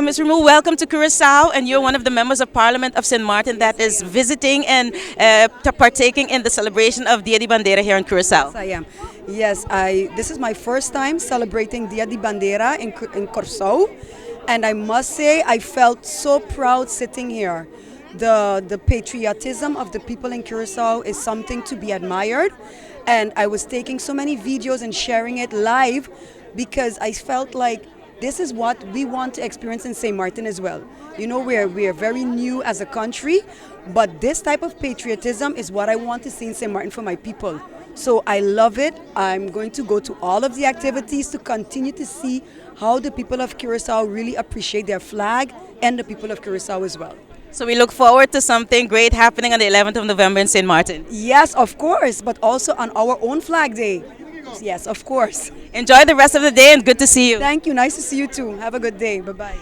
Ms. Roumou, welcome to Curaçao, and you're one of the members of Parliament of St. Martin that is visiting and partaking in the celebration of Dia di Bandera here in Curaçao. Yes, I am. Yes, this is my first time celebrating Dia di Bandera in Kòrsou, and I must say I felt so proud sitting here. The patriotism of the people in Curaçao is something to be admired, and I was taking so many videos and sharing it live because I felt like this is what we want to experience in St. Martin as well. You know, we're very new as a country, but this type of patriotism is what I want to see in St. Martin for my people. So I love it. I'm going to go to all of the activities to continue to see how the people of Curaçao really appreciate their flag and the people of Curaçao as well. So we look forward to something great happening on the 11th of November in St. Martin. Yes, of course, but also on our own Flag Day. Yes, of course. Enjoy the rest of the day and good to see you. Thank you. Nice to see you too. Have a good day. Bye-bye.